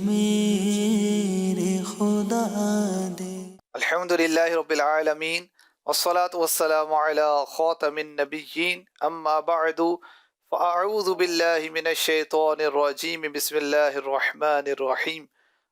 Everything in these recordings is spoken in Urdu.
میرے خدا دے۔ الحمدللہ رب العالمین والصلاة والسلام علی خاتم النبیین اما بعد فاعوذ باللہ من الشیطان الرجیم بسم اللہ الرحمن الرحیم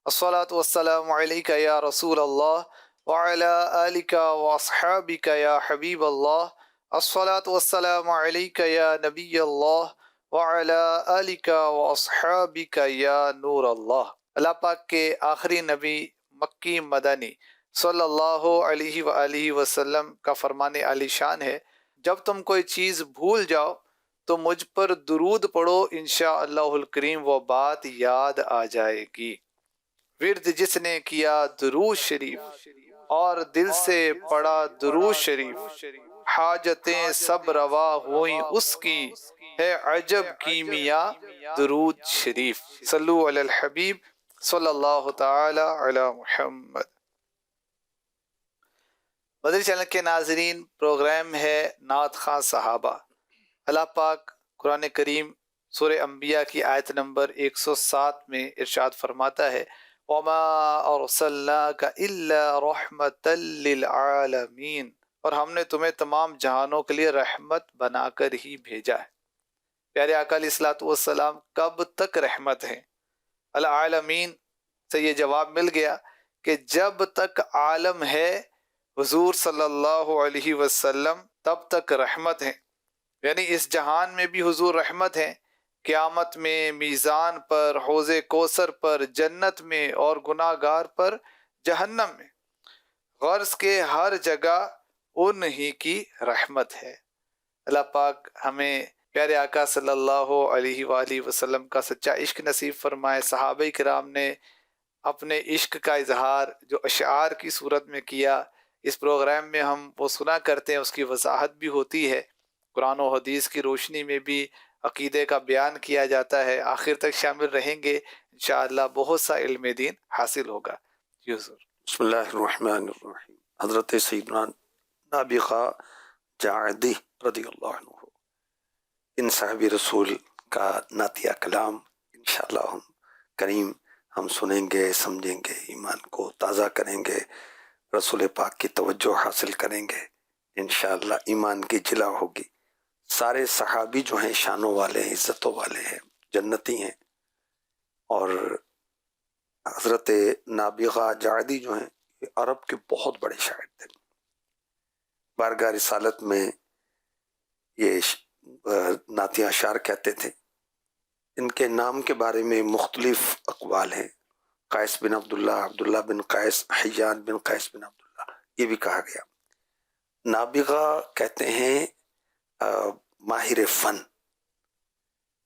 الصلاة والسلام علیکہ یا رسول اللہ وعلی آلکہ واصحابکہ یا حبیب اللہ الصلاة والسلام علیکہ یا نبی اللہ وعلی آلکہ واصحابکہ یا نور اللہ۔ اللہ پاک کے آخری نبی مکی مدنی صلی اللہ علیہ وآلہ وسلم کا فرمان عالی شان ہے، جب تم کوئی چیز بھول جاؤ تو مجھ پر درود پڑھو، انشاءاللہ الکریم وہ بات یاد آ جائے گی۔ ورد جس نے کیا درود شریف اور دل سے پڑھا درود شریف، حاجتیں سب روا ہوئیں اس کی، ہے عجب کیمیا درود شریف۔ صلو علی الحبیب صلی اللہ تعالی علی محمد۔ مدنی چینل کے ناظرین، پروگرام ہے نعت خواں صحابہ۔ اللہ پاک قرآن کریم سورہ انبیاء کی آیت نمبر 107 میں ارشاد فرماتا ہے وَمَا أَرْسَلْنَاكَ إِلَّا رَحْمَةً لِّلْعَالَمِينَ، اور ہم نے تمہیں تمام جہانوں کے لیے رحمت بنا کر ہی بھیجا ہے۔ پیارے آقا علیہ الصلوۃ والسلام کب تک رحمت ہیں؟ العالمین سے یہ جواب مل گیا کہ جب تک عالم ہے حضور صلی اللہ علیہ وسلم تب تک رحمت ہیں، یعنی اس جہان میں بھی حضور رحمت ہیں، قیامت میں، میزان پر، حوض کوثر پر، جنت میں، اور گناہ گار پر جہنم میں، غرض کے ہر جگہ انہی کی رحمت ہے۔ اللہ پاک ہمیں پیارے آقا صلی اللہ علیہ وآلہ وسلم کا سچا عشق نصیب فرمائے۔ صحابہ کرام نے اپنے عشق کا اظہار جو اشعار کی صورت میں کیا، اس پروگرام میں ہم وہ سنا کرتے ہیں، اس کی وضاحت بھی ہوتی ہے، قرآن و حدیث کی روشنی میں بھی عقیدے کا بیان کیا جاتا ہے۔ آخر تک شامل رہیں گے، انشاءاللہ بہت سا علم دین حاصل ہوگا۔ جی حضور۔ بسم اللہ الرحمن الرحیم۔ حضرت سیدنا نابغہ جاعدی رضی اللہ عنہ، ان صحابی رسول کا نعتیہ کلام انشاءاللہ کریم ہم سنیں گے، سمجھیں گے، ایمان کو تازہ کریں گے، رسول پاک کی توجہ حاصل کریں گے، انشاءاللہ ایمان کی جلا ہوگی۔ سارے صحابی جو ہیں شانوں والے ہیں، عزتوں والے ہیں، جنتی ہیں، اور حضرت نابغہ جاعدی جو ہیں یہ عرب کے بہت بڑے شاعر تھے۔ بارگاہ رسالت میں یہ نعتیہ اشعار کہتے تھے۔ ان کے نام کے بارے میں مختلف اقوال ہیں، قیس بن عبداللہ، عبداللہ بن قیس، حیان بن قیس بن عبداللہ، یہ بھی کہا گیا۔ نابغہ کہتے ہیں ماہر فن،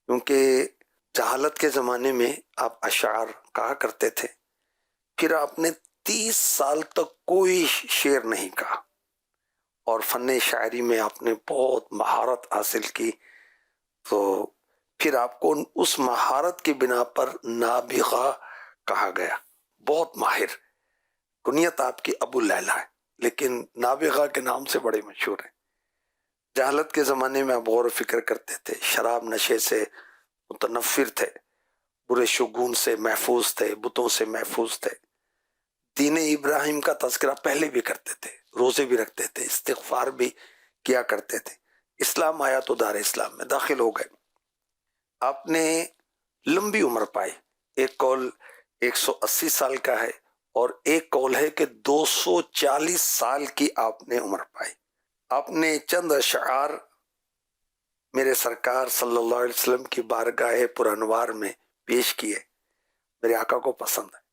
کیونکہ جہالت کے زمانے میں آپ اشعار کہا کرتے تھے، پھر آپ نے 30 سال تک کوئی شعر نہیں کہا، اور فن شاعری میں آپ نے بہت مہارت حاصل کی، تو پھر آپ کو اس مہارت کی بنا پر نابغہ کہا گیا، بہت ماہر۔ کنیت آپ کی ابو لیلہ ہے، لیکن نابغہ کے نام سے بڑے مشہور ہیں۔ جہالت کے زمانے میں آپ غور و فکر کرتے تھے، شراب نشے سے متنفر تھے، برے شگون سے محفوظ تھے، بتوں سے محفوظ تھے، دین ابراہیم کا تذکرہ پہلے بھی کرتے تھے، روزے بھی رکھتے تھے، استغفار بھی کیا کرتے تھے۔ اسلام آیا تو دار اسلام میں داخل ہو گئے۔ آپ نے لمبی عمر پائی، ایک قول 180 سال کا ہے، اور ایک قول ہے کہ 240 سال کی آپ نے عمر پائی۔ آپ نے چند اشعار میرے سرکار صلی اللہ علیہ وسلم کی بارگاہ پرانوار میں پیش کیے، میرے آقا کو پسند ہے۔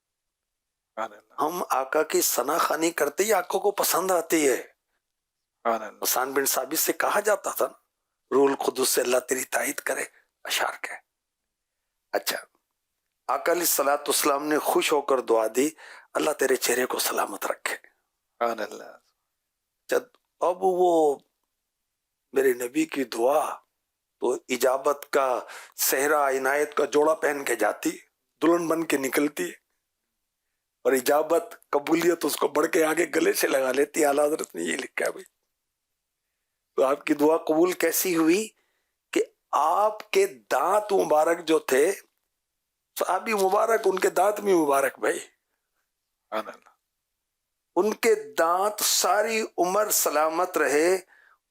ہم آقا کی ثنا خوانی کرتے ہی آقا کو پسند آتی ہے۔ حسان بن ثابت سے کہا جاتا تھا نا، روح القدس سے اللہ تیری تائید کرے، اشعار کہ اچھا، آقا علیہ الصلوۃ والسلام نے خوش ہو کر دعا دی، اللہ تیرے چہرے کو سلامت رکھے۔ جب اب وہ میرے نبی کی دعا تو اجابت کا صحرا عنایت کا جوڑا پہن کے جاتی، دلہن بن کے نکلتی ہے، اور اجابت قبولیت اس کو بڑھ کے آگے گلے سے لگا لیتی۔ اعلیٰ حضرت نے یہ لکھا ہے بھائی، تو آپ کی دعا قبول کیسی ہوئی کہ آپ کے دانت مبارک جو تھے صحابی مبارک، ان کے دانت بھی مبارک بھائی، ان کے دانت ساری عمر سلامت رہے،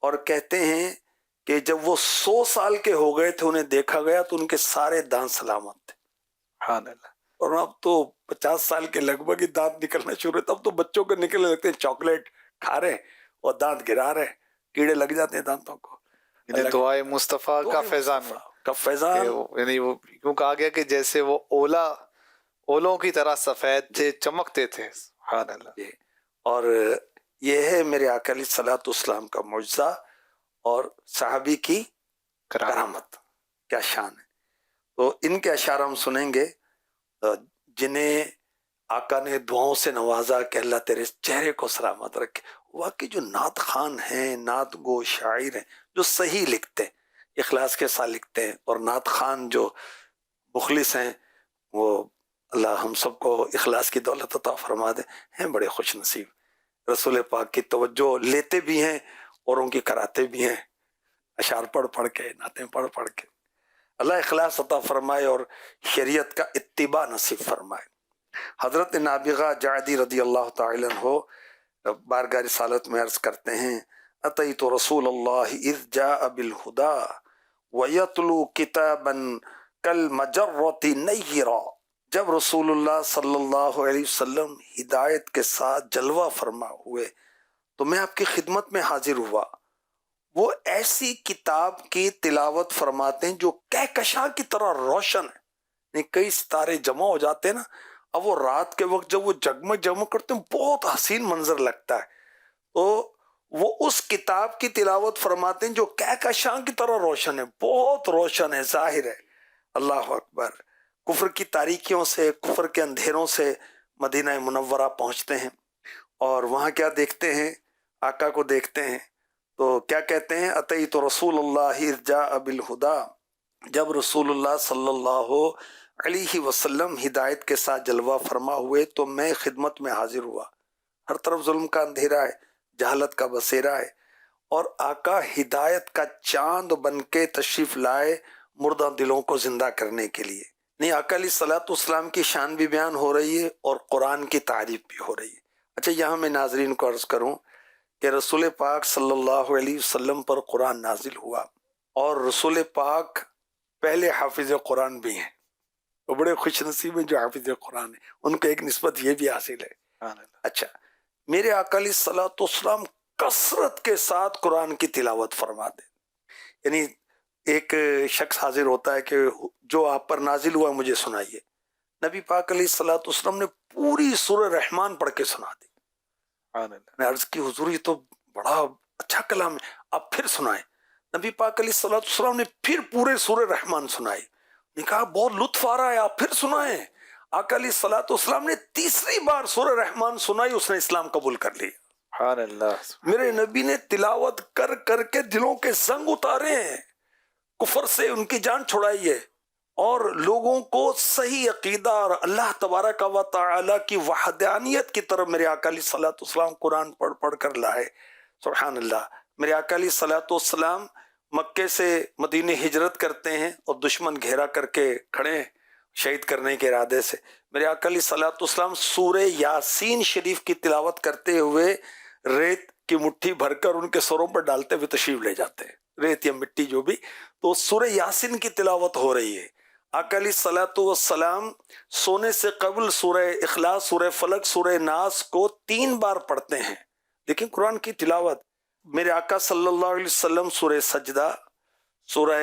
اور کہتے ہیں کہ جب وہ 100 سال کے ہو گئے تھے انہیں دیکھا گیا تو ان کے سارے دانت سلامت تھے. اور اب تو 50 سال کے لگ بھگ ہی دانت نکلنا شروع ہوتے. اب تو بچوں کے نکلنے لگتے ہیں، چاکلیٹ کھا رہے اور دانت گرا رہے، کیڑے لگ جاتے ہیں دانتوں کو. دعائے مصطفیٰ کا فیضان کا فیضان، یعنی وہ کیوں کہا گیا کہ جیسے وہ اولوں کی طرح سفید تھے، چمکتے تھے. سبحان اللہ. اور یہ ہے میرے آقا علیہ الصلوۃ والسلام کا معجزہ اور صحابی کی کرامت. کیا شان ہے. تو ان کے اشعار ہم سنیں گے جنہیں آقا نے دعاؤں سے نوازا کہ اللہ تیرے چہرے کو سلامت رکھے. واقعی جو نعت خان ہیں، نعت گو شاعر ہیں، جو صحیح لکھتے ہیں، اخلاص کے ساتھ لکھتے ہیں، اور نعت خان جو مخلص ہیں، وہ اللہ ہم سب کو اخلاص کی دولت عطا فرما دے، ہیں بڑے خوش نصیب. رسول پاک کی توجہ لیتے بھی ہیں اور ان کی کراتے بھی ہیں، اشعار پڑھ پڑھ کے، نعتیں پڑھ پڑھ کے. اللہ اخلاص عطا فرمائے اور شریعت کا اتباع نصیب فرمائے. حضرت نابغہ جعدی رضی اللہ تعالی عنہ بارگاہ رسالت میں عرض کرتے ہیں، اتیت رسول اللہ اذ جاء بالہدا ویتلو کتابا کالمجرۃ نیرا. جب رسول اللہ صلی اللہ علیہ وسلم ہدایت کے ساتھ جلوہ فرما ہوئے تو میں آپ کی خدمت میں حاضر ہوا. وہ ایسی کتاب کی تلاوت فرماتے ہیں جو کہکشاں کی طرح روشن ہے. کئی ستارے جمع ہو جاتے ہیں نا، اب وہ رات کے وقت جب وہ جگمگ جگمگ کرتے ہیں بہت حسین منظر لگتا ہے. تو وہ اس کتاب کی تلاوت فرماتے ہیں جو کہکشاں کی طرح روشن ہے، بہت روشن ہے، ظاہر ہے. اللہ اکبر. کفر کی تاریکیوں سے، کفر کے اندھیروں سے مدینہ منورہ پہنچتے ہیں اور وہاں کیا دیکھتے ہیں؟ آقا کو دیکھتے ہیں تو کیا کہتے ہیں؟ اتیت رسول اللہ اذ جاء بالہدا. جب رسول اللہ صلی اللہ علیہ وسلم ہدایت کے ساتھ جلوہ فرما ہوئے تو میں خدمت میں حاضر ہوا. ہر طرف ظلم کا اندھیرا ہے، جہالت کا بسیرا ہے، اور آقا ہدایت کا چاند بن کے تشریف لائے مردہ دلوں کو زندہ کرنے کے لیے. نہیں، آقا علیہ الصلوۃ والسلام کی شان بھی بیان ہو رہی ہے اور قرآن کی تعریف بھی ہو رہی ہے. اچھا، یہاں میں ناظرین کو عرض کروں کہ رسول پاک صلی اللہ علیہ وسلم پر قرآن نازل ہوا اور رسول پاک پہلے حافظ قرآن بھی ہیں. وہ بڑے خوش نصیب ہیں جو حافظ قرآن ہیں، ان کو ایک نسبت یہ بھی حاصل ہے. اچھا، میرے آقا علیہ الصلوۃ والسلام کثرت کے ساتھ قرآن کی تلاوت فرماتے. یعنی ایک شخص حاضر ہوتا ہے کہ جو آپ پر نازل ہوا مجھے سنائیے. نبی پاک علیہ الصلوۃ والسلام نے پوری سورہ رحمان پڑھ کے سنا دی. میں عرض کی حضور یہ تو بڑا اچھا کلام ہے، آپ پھر سنائیں. نبی پاک علیہ الصلوۃ والسلام نے پھر پورے سورہ رحمان سنائی. نے کہا بہت لطف آ رہا ہے، آپ پھر سنائیں. آقا علیہ الصلوۃ والسلام نے تیسری بار سورہ رحمان سنائی، اس نے اسلام قبول کر لیا. سبحان اللہ. میرے نبی نے تلاوت کر کر کے دلوں کے زنگ اتارے ہیں، کفر سے ان کی جان چھڑائی ہے، اور لوگوں کو صحیح عقیدہ اور اللہ تبارک و تعالی کی وحدانیت کی طرف میرے آقا علیہ الصلوۃ والسلام قرآن پڑھ پڑھ کر لائے. سبحان اللہ. میرے آقا علیہ الصلوۃ والسلام مکے سے مدینے ہجرت کرتے ہیں اور دشمن گھیرا کر کے کھڑے ہیں شہید کرنے کے ارادے سے. میرے آقا علیہ الصلوۃ والسلام سورہ یاسین شریف کی تلاوت کرتے ہوئے ریت کی مٹھی بھر کر ان کے سروں پر ڈالتے ہوئے تشریف لے جاتے ہیں، ریت یا مٹی جو بھی. تو سورہ یاسین کی تلاوت ہو رہی ہے. آقا علیہ الصلوۃ والسلام سونے سے قبل سورہ اخلاص، سورہ فلق، سورہ ناس کو 3 بار پڑھتے ہیں. لیکن قرآن کی تلاوت میرے آقا صلی اللہ علیہ وسلم سورہ سجدہ، سورہ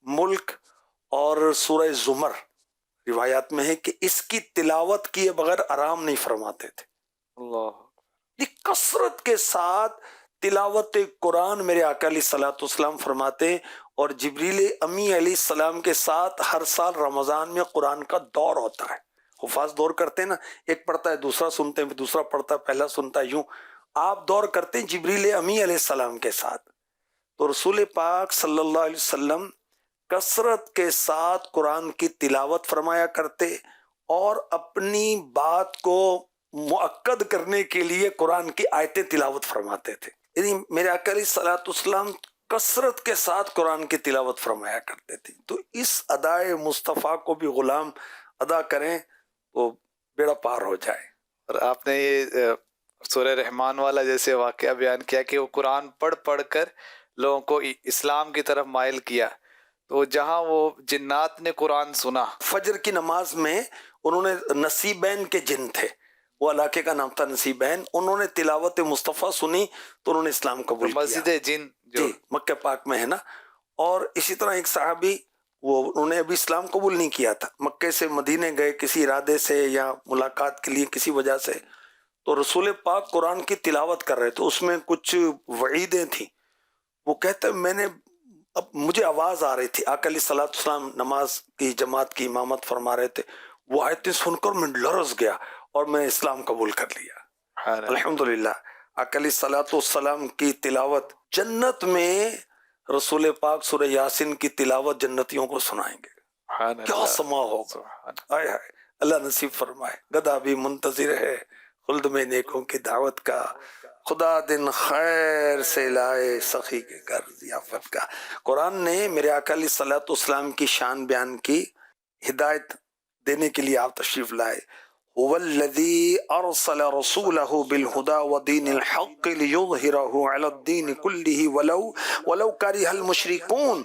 ملک اور سورہ زمر روایات میں ہے کہ اس کی تلاوت کیے بغیر آرام نہیں فرماتے تھے. اللہ، کثرت کے ساتھ تلاوت قرآن میرے آقا علیہ الصلوۃ والسلام فرماتے ہیں. اور جبریل امی علیہ السلام کے ساتھ ہر سال رمضان میں قرآن کا دور ہوتا ہے. حفاظ دور کرتے ہیں نا، ایک پڑھتا ہے دوسرا سنتے ہیں، دوسرا پڑھتا ہے پہلا سنتا ہے، یوں آپ دور کرتے ہیں جبریل امی علیہ السلام کے ساتھ. تو رسول پاک صلی اللہ علیہ وسلم کثرت کے ساتھ قرآن کی تلاوت فرمایا کرتے اور اپنی بات کو مؤکد کرنے کے لیے قرآن کی آیتیں تلاوت فرماتے تھے. یعنی میرے آقا علیہ الصلوۃ والسلام کثرت کے ساتھ قرآن کی تلاوت فرمایا کرتے تھے. تو اس ادائے مصطفیٰ کو بھی غلام ادا کریں تو بیڑا پار ہو جائے۔ اور آپ نے یہ سورہ رحمان والا جیسے واقعہ بیان کیا کہ وہ قرآن پڑھ کر لوگوں کو اسلام کی طرف مائل کیا، تو جہاں وہ جنات نے قرآن سنا، فجر کی نماز میں انہوں نے، نصیبین کے جن تھے، وہ علاقے کا نام تھا نصیبین، انہوں نے تلاوت مصطفیٰ سنی تو انہوں نے اسلام قبول کیا۔ مسجد جن جو جی مکہ پاک میں ہے نا۔ اور اسی طرح ایک صحابی، وہ انہوں نے ابھی اسلام قبول نہیں کیا تھا، مکے سے مدینے گئے کسی ارادے سے یا ملاقات کے لیے کسی وجہ سے، تو رسول پاک قرآن کی تلاوت کر رہے تھے، اس میں کچھ وعیدیں تھیں۔ وہ کہتے میں نے، اب مجھے آواز آ رہی تھی، آقا علیہ الصلوۃ والسلام نماز کی جماعت کی امامت فرما رہے تھے، وہ آیتیں سن کر میں لرز گیا اور میں اسلام قبول کر لیا۔ الحمدللہ آقا علیہ الصلوۃ والسلام کی تلاوت جنت میں، رسول پاک سورہ یاسین کی تلاوت جنتیوں کو سنائیں گے، کیا سما ہوگا، آئے ہائے، اللہ نصیب فرمائے۔ گدھا بھی منتظر ہے خلد میں نیکوں کی دعوت کا، خدا دن خیر سے لائے سخی کے گھر ضیافت کا۔ قرآن نے میرے آقا علیہ الصلوۃ والسلام کی شان بیان کی، ہدایت دینے کے لیے آپ تشریف لائے۔ هو الذی ارسل رسولہ بالہدی ودین الحق لیظہرہ علی الدین کلہ ولو کرہ المشرکون،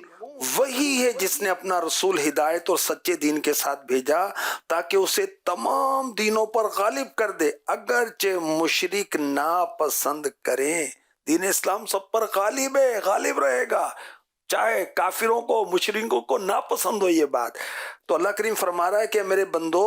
وہی ہے جس نے اپنا رسول ہدایت اور سچے دین کے ساتھ بھیجا تاکہ اسے تمام دینوں پر غالب کر دے اگرچہ مشرک ناپسند کریں۔ دین اسلام سب پر غالب ہے، غالب رہے گا، چاہے کافروں کو، مشرکوں کو ناپسند ہو یہ بات۔ تو اللہ کریم فرما رہا ہے کہ میرے بندو،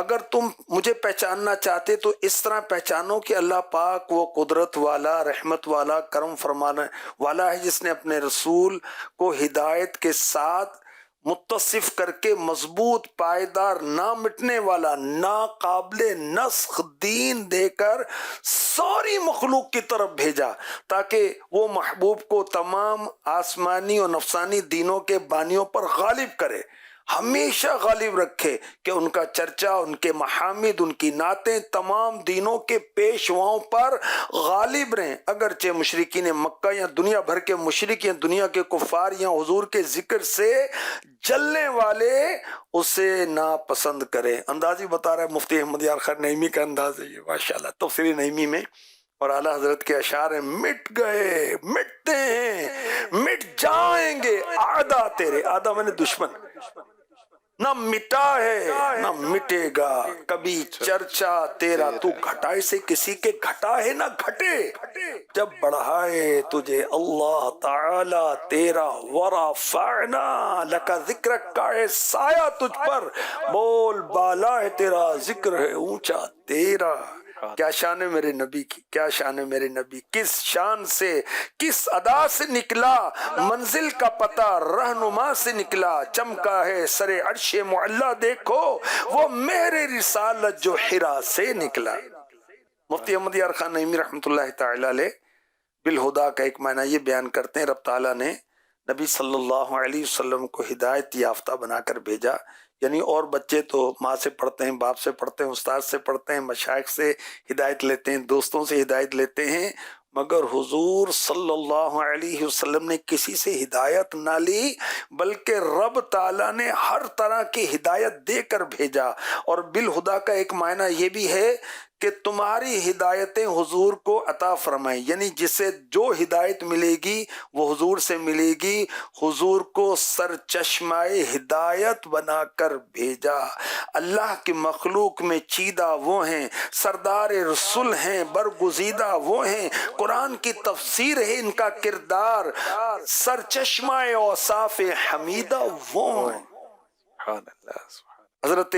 اگر تم مجھے پہچاننا چاہتے تو اس طرح پہچانو کہ اللہ پاک وہ قدرت والا، رحمت والا، کرم فرمانے والا ہے جس نے اپنے رسول کو ہدایت کے ساتھ متصف کر کے مضبوط، پائیدار، نہ مٹنے والا، ناقابل نسخ دین دے کر ساری مخلوق کی طرف بھیجا تاکہ وہ محبوب کو تمام آسمانی اور نفسانی دینوں کے بانیوں پر غالب کرے، ہمیشہ غالب رکھے کہ ان کا چرچا، ان کے محامد، ان کی نعتیں تمام دینوں کے پیشواؤں پر غالب رہیں، اگرچہ مشرکین مکہ یا دنیا بھر کے مشرک یا دنیا کے کفار یا حضور کے ذکر سے جلنے والے اسے ناپسند کریں۔ اندازی بتا رہا ہے مفتی احمد یار خان نعیمی کا انداز ہے یہ، ماشاءاللہ، تفسیر نعیمی میں، اور اعلیٰ حضرت کے اشعار ہیں، مٹ گئے، مٹتے ہیں، مٹ جائیں گے اعدا تیرے، اعدا میں نے دشمن، نہ مٹا ہے نہ مٹے گا کبھی چرچا تیرا، تو گھٹائے سے کسی کے گھٹا ہے نہ گھٹے، جب بڑھائے تجھے اللہ تعالی تیرا، ورفعنا لکا ذکرک کا ہے سایہ تجھ پر، بول بالا ہے تیرا، ذکر ہے اونچا تیرا۔ کیا شان ہے میرے نبی کی، کیا شان ہے میرے نبی، کس شان سے، کس ادا سے نکلا، منزل کا پتہ رہنما سے نکلا، چمکا ہے سر عرش معلا دیکھو، وہ مہر رسالت جو حرا سے نکلا۔ مفتی احمد یار خان نعیمی رحمۃ اللہ تعالی علیہ بالہدا کا ایک معنی یہ بیان کرتے ہیں، رب تعالیٰ نے نبی صلی اللہ علیہ وسلم کو ہدایت یافتہ بنا کر بھیجا، یعنی اور بچے تو ماں سے پڑھتے ہیں، باپ سے پڑھتے ہیں، استاد سے پڑھتے ہیں، مشائخ سے ہدایت لیتے ہیں، دوستوں سے ہدایت لیتے ہیں، مگر حضور صلی اللہ علیہ وسلم نے کسی سے ہدایت نہ لی، بلکہ رب تعالیٰ نے ہر طرح کی ہدایت دے کر بھیجا۔ اور بالہدا کا ایک معنی یہ بھی ہے کہ تمہاری ہدایتیں حضور کو عطا فرمائیں، یعنی جسے جو ہدایت ملے گی وہ حضور سے ملے گی، حضور کو سرچشمہ ہدایت بنا کر بھیجا۔ اللہ کی مخلوق میں چیدہ وہ ہیں، سردار رسول ہیں، برگزیدہ وہ ہیں، قرآن کی تفسیر ہے ان کا کردار، سرچشمہ اوصاف حمیدہ وہ ہیں۔ حضرت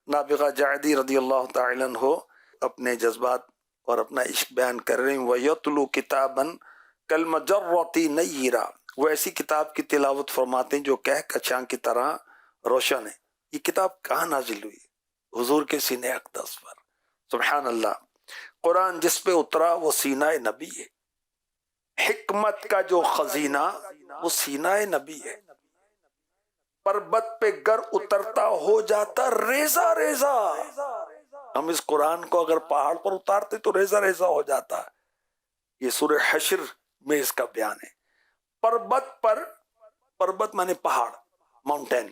نابغہ جعدی رضی اللہ تعالی عنہ اپنے جذبات اور اپنا عشق بیان کر رہے ہیں، وَيَتْلُو كِتَابًا كَالْمَجَرَّةِ نَيِّرًا، وہ ایسی کتاب کی تلاوت فرماتے ہیں جو کہکشاں کی طرح روشن ہے۔ یہ کتاب کہاں نازل ہوئی؟ حضور کے سینہ اقدس پر، سبحان اللہ۔ قرآن جس پہ اترا وہ سینہ نبی ہے، حکمت کا جو خزینہ وہ سینہ نبی ہے، پربت پہ گر اترتا ہو جاتا ریزہ ریزہ، ہم اس قرآن کو اگر پہاڑ پر اتارتے تو ریزہ ریزہ ہو جاتا۔ یہ سورہ حشر میں اس کا بیان ہے۔ پربت پر، پربت مانے پہاڑ، ماؤنٹین،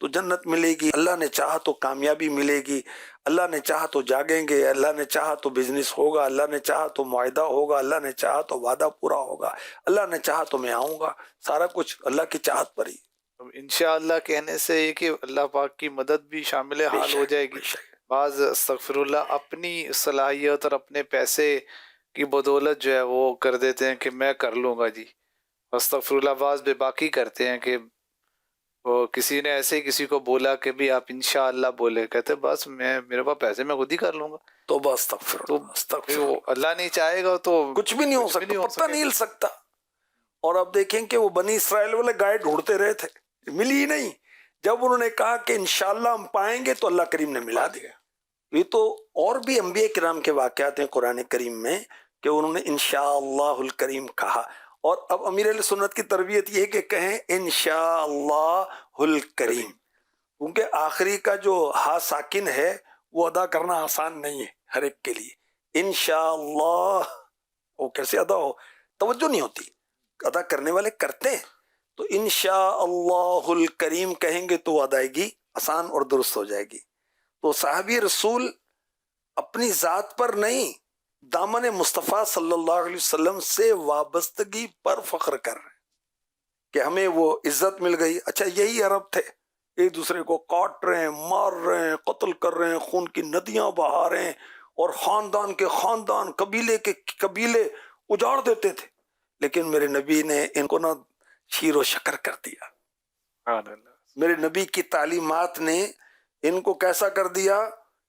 تو جنت ملے گی، اللہ نے چاہا تو کامیابی ملے گی، اللہ نے چاہا تو جاگیں گے، اللہ نے چاہا تو بزنس ہوگا، اللہ نے چاہا تو معاہدہ ہوگا، اللہ نے چاہا تو وعدہ پورا ہوگا، اللہ نے چاہا تو میں آؤں گا، سارا کچھ اللہ کی چاہت پر ہی۔ انشاءاللہ کہنے سے یہ کہ اللہ پاک کی مدد بھی شامل حال ہو جائے گی۔ بعض استغفر اللہ اپنی صلاحیت اور اپنے پیسے کی بدولت جو ہے وہ کر دیتے ہیں کہ میں کر لوں گا جی، استغفر اللہ بعض بے باکی کرتے ہیں کہ وہ کسی نے ایسے ہی کسی کو بولا کہ بھی آپ انشاءاللہ بولے، کہتے بس میرے پاس پیسے میں خود ہی کر لوں گا، تو بس استغفر تو وہ اللہ نہیں چاہے گا تو کچھ بھی نہیں ہو سکتا، پتہ نہیں ہل سکتا۔ اور اب دیکھیں کہ وہ بنی اسرائیل والے گائے ڈھونڈتے رہے تھے، ملی ہی نہیں، جب انہوں نے کہا کہ انشاءاللہ ہم پائیں گے تو اللہ کریم نے ملا دیا۔ یہ تو اور بھی انبیاء کرام کے واقعات ہیں قرآن کریم میں کہ انہوں نے انشاءاللہ الکریم کہا، اور اب امیر اہل سنت کی تربیت یہ ہے کہ کہیں انشاءاللہ الکریم، کیونکہ آخری کا جو ہا ساکن ہے وہ ادا کرنا آسان نہیں ہے ہر ایک کے لیے۔ انشاءاللہ وہ کیسے ادا ہو، توجہ نہیں ہوتی، ادا کرنے والے کرتے ہیں، تو انشاءاللہ الکریم کہیں گے تو ادائیگی آسان اور درست ہو جائے گی۔ تو صحابی رسول اپنی ذات پر نہیں، دامن مصطفیٰ صلی اللہ علیہ وسلم سے وابستگی پر فخر کر رہے ہیں کہ ہمیں وہ عزت مل گئی۔ اچھا یہی عرب تھے، ایک دوسرے کو کاٹ رہے ہیں، مار رہے ہیں، قتل کر رہے ہیں، خون کی ندیاں بہا رہے ہیں، اور خاندان کے خاندان، قبیلے کے قبیلے اجاڑ دیتے تھے، لیکن میرے نبی نے ان کو نہ شیر و شکر کر دیا۔ میرے نبی کی تعلیمات نے ان کو کیسا کر دیا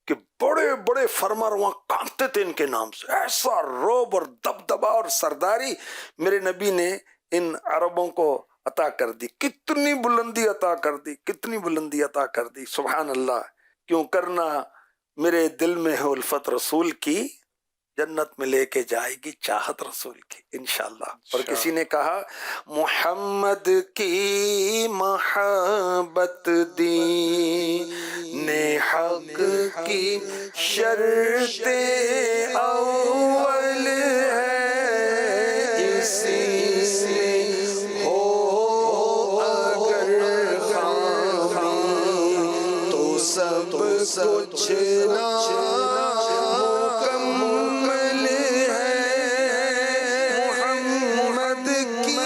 کہ بڑے بڑے فرما رواں کانپتے تھے ان کے نام سے، ایسا روب اور دبدبا اور سرداری میرے نبی نے ان عربوں کو عطا کر دی، کتنی بلندی عطا کر دی، کتنی بلندی عطا کر دی، سبحان اللہ۔ کیوں کرنا میرے دل میں ہے الفت رسول کی، جنت میں لے کے جائے گی چاہت رسول کی انشاءاللہ۔ اور کسی نے کہا محمد کی محبت دین حق کی شرط اول ہے، اسی سے ہو اگر خامی تو سب کچھ مکمل ہے، محمد کی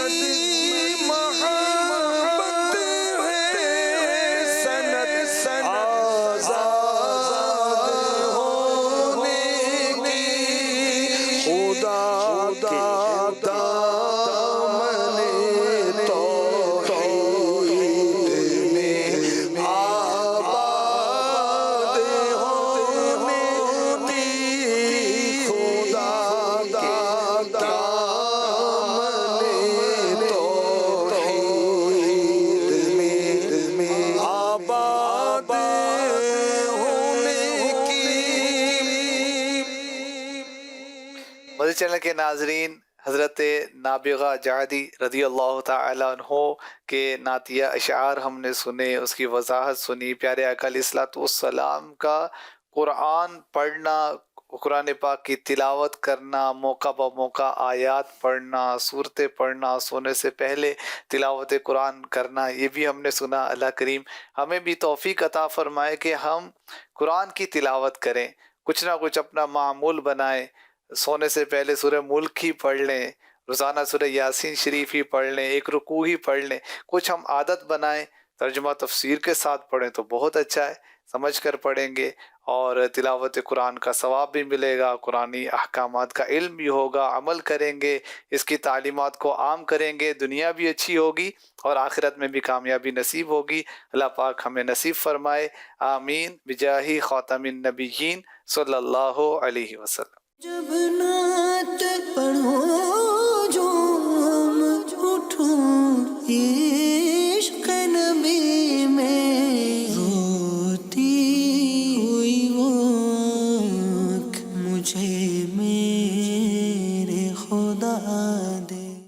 محبت ہے سند آزاد ہونے کی، خدا کے دامن توحید میں آباد ہونے دی، خدا کے دامن توحید میں آباد ہونے کی۔ مدنی چینل کے ناظرین، حضرت نابغہ جعدی رضی اللہ تعالیٰ عنہ کے نعتیہ اشعار ہم نے سنے، اس کی وضاحت سنی۔ پیارے آقا علیہ الصلوۃ والسلام کا قرآن پڑھنا، قرآن پاک کی تلاوت کرنا، موقع بہ موقع آیات پڑھنا، صورتیں پڑھنا، سونے سے پہلے تلاوت قرآن کرنا، یہ بھی ہم نے سنا۔ اللہ کریم ہمیں بھی توفیق عطا فرمائے کہ ہم قرآن کی تلاوت کریں، کچھ نہ کچھ اپنا معمول بنائیں، سونے سے پہلے سورہ ملک ہی پڑھ لیں، روزانہ سورہ یاسین شریف ہی پڑھ لیں، ایک رکوع ہی پڑھ لیں، کچھ ہم عادت بنائیں، ترجمہ تفسیر کے ساتھ پڑھیں تو بہت اچھا ہے، سمجھ کر پڑھیں گے اور تلاوت قرآن کا ثواب بھی ملے گا، قرآنی احکامات کا علم بھی ہوگا، عمل کریں گے، اس کی تعلیمات کو عام کریں گے، دنیا بھی اچھی ہوگی اور آخرت میں بھی کامیابی نصیب ہوگی۔ اللہ پاک ہمیں نصیب فرمائے، آمین، بجاہ خاتم النبیین صلی اللہ علیہ وسلم۔ جب نعت پڑھو جو ہم اٹھوں یہ